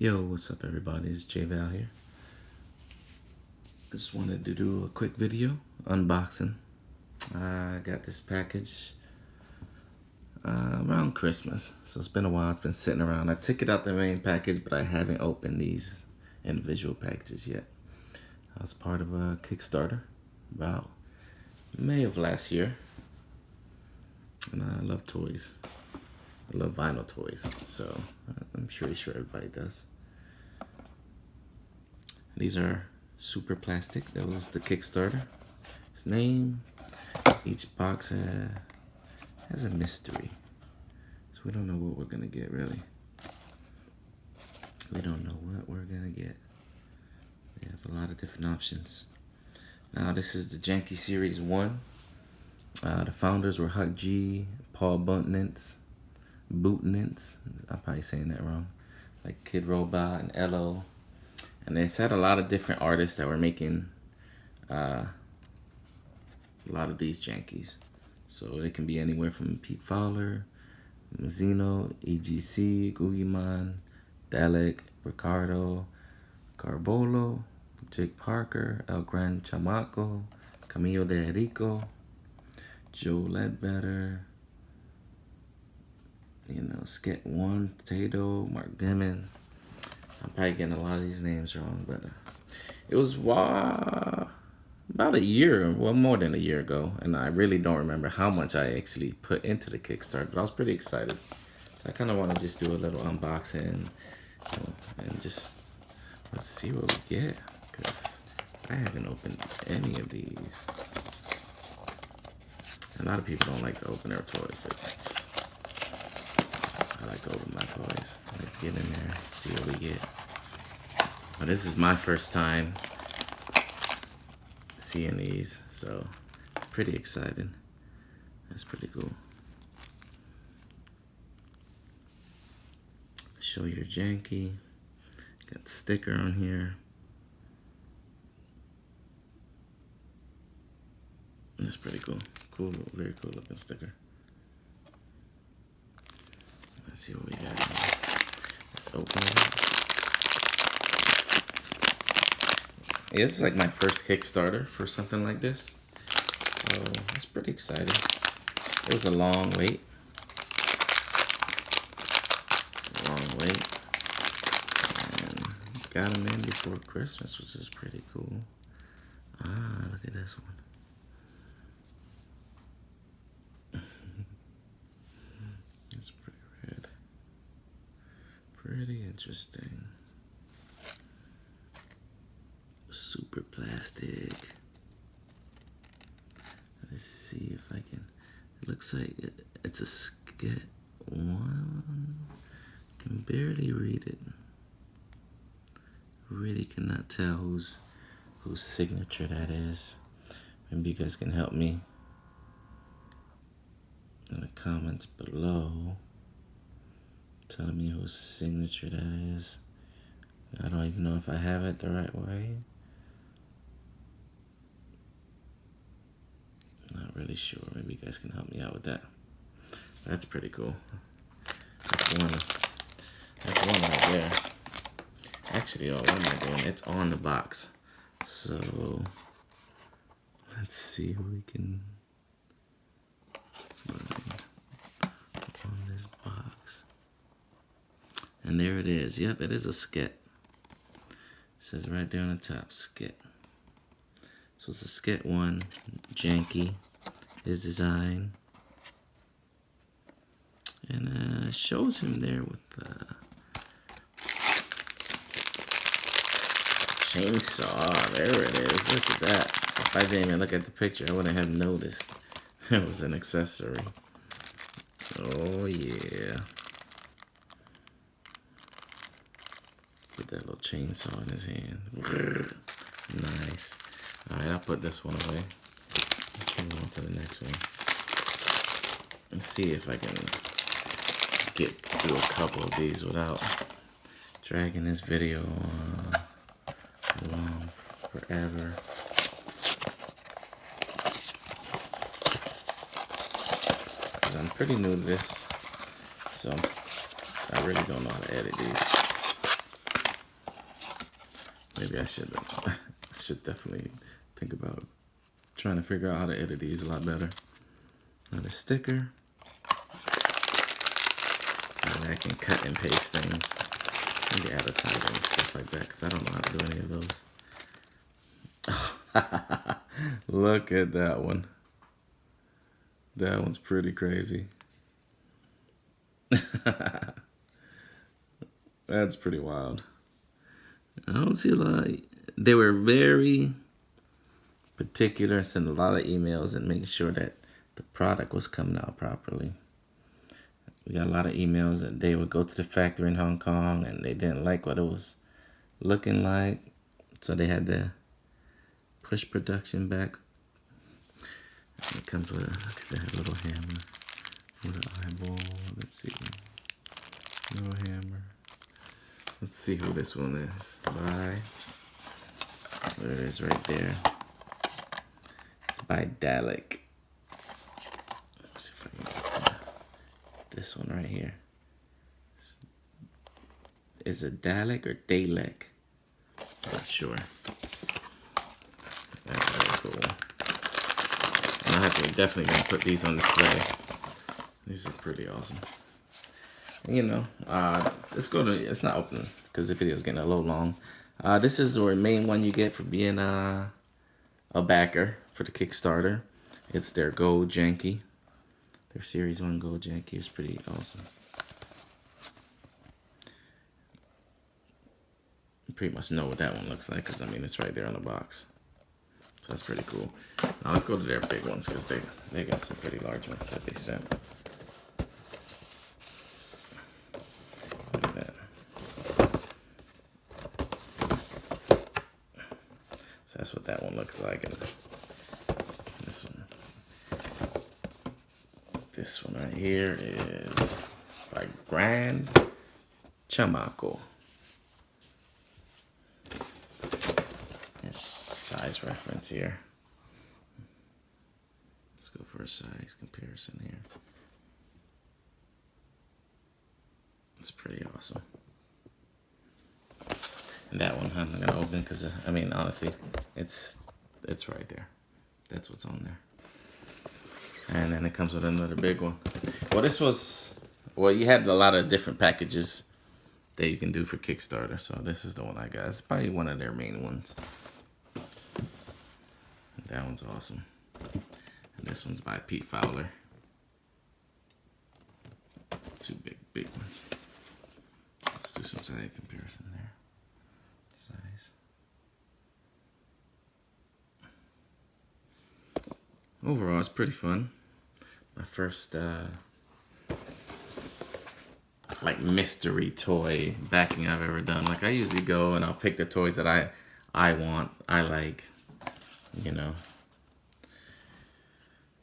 Yo, what's up everybody? It's J-Val here. Just wanted to do a quick video unboxing. I got this package around Christmas, so it's been a while. It's been sitting around. I took it out the main package, but I haven't opened these individual packages yet. I was part of a Kickstarter about May of last year, and I love toys. I love vinyl toys, so I'm sure everybody does. These are Superplastic. That was the Kickstarter. His name. Each box has a mystery, so we don't know what we're gonna get really. We don't know what we're gonna get. We have a lot of different options. Now this is the Janky Series 1. The founders were Huck G, Paul Bootnitz. I'm probably saying that wrong. Like Kid Robot and Elo. And they had a lot of different artists that were making a lot of these Jankies. So it can be anywhere from Pete Fowler, Mazzino, EGC, Googieman, Dalek, Ricardo, Carbolo, Jake Parker, El Gran Chamaco, Camilo de Rico, Joe Ledbetter, Sket One, Tato, Mark Gemmon. I'm probably getting a lot of these names wrong, but it was about a year, well, more than a year ago, and I really don't remember how much I actually put into the Kickstarter, but I was pretty excited. I kind of want to just do a little unboxing and just let's see what we get, because I haven't opened any of these. A lot of people don't like to open their toys, but I like to open my toys. I like to get in there, see what we get. Well, this is my first time seeing these, so pretty excited. That's pretty cool. Show your Janky. Got the sticker on here. That's pretty cool. Cool, very cool looking sticker. Let's see what we got here. Let's open it. Yeah, this is like my first Kickstarter for something like this, so it's pretty exciting. It was a long wait. And got them in before Christmas, which is pretty cool. Look at this one. It's pretty red. Pretty interesting. Superplastic. Let's see if I can. It looks like it's a Sket One. Can barely read it. Really cannot tell whose signature that is. Maybe you guys can help me in the comments below. Tell me whose signature that is. I don't even know if I have it the right way. Not really sure. Maybe you guys can help me out with that. That's pretty cool. That's one right there. Actually, what am I doing? It's on the box. So let's see what we can find on this box. And there it is. Yep, it is a Sket. It says right there on the top, Sket. So it's a Sket One Janky, his design, and shows him there with the chainsaw. There it is. Look at that. If I didn't even look at the picture, I wouldn't have noticed. It was an accessory. Oh yeah. Put that little chainsaw in his hand. Nice. Alright, I'll put this one away. Let's move on to the next one. Let's see if I can get through a couple of these without dragging this video along forever. I'm pretty new to this, so I really don't know how to edit these. Maybe I should definitely think about trying to figure out how to edit these a lot better. Another sticker. And I can cut and paste things. Maybe advertising and stuff like that, because I don't know how to do any of those. Look at that one. That one's pretty crazy. That's pretty wild. I don't see a lot. They were very particular, sent a lot of emails and making sure that the product was coming out properly. We got a lot of emails that they would go to the factory in Hong Kong and they didn't like what it was looking like, so they had to push production back. It comes with a little hammer with an eyeball. Let's see, little hammer. Let's see who this one is. By, there it is right there. It's by Dalek. Let's see if I can get this one right here. Is it Dalek or Dalek? I'm not sure. That's very cool. And I have to definitely gonna put these on display. These are pretty awesome. You know, let's go to, it's not open because the video is getting a little long. This is the main one you get for being a backer for the Kickstarter. It's their Gold Janky. Their Series 1 Gold Janky is pretty awesome. You pretty much know what that one looks like because, I mean, it's right there on the box. So that's pretty cool. Now let's go to their big ones because they got some pretty large ones that they sent. Look at that. So that's what that one looks like. And this one right here is by Grand Chamaco. There's size reference here. Let's go for a size comparison here. It's pretty awesome. And that one I'm not gonna open because I mean honestly, it's right there. That's what's on there. And then it comes with another big one. Well, you had a lot of different packages that you can do for Kickstarter. So this is the one I got. It's probably one of their main ones. That one's awesome. And this one's by Pete Fowler. Two big ones. Let's do some size comparison there. Size. Overall, it's pretty fun. My first like mystery toy backing I've ever done. Like I usually go and I'll pick the toys that I want, I like, you know.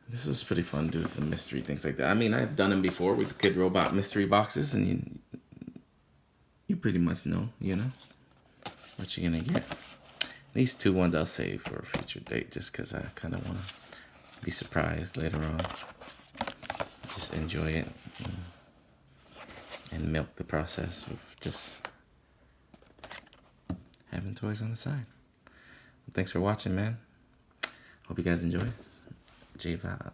This is pretty fun, do some mystery things like that. I mean, I've done them before with Kid Robot mystery boxes, and you pretty much know, you know, what you're gonna get. These two ones I'll save for a future date, just because I kind of want to be surprised later on. Just enjoy it and milk the process of just having toys on the side. Well, thanks for watching, man. Hope you guys enjoy. J-Vibe.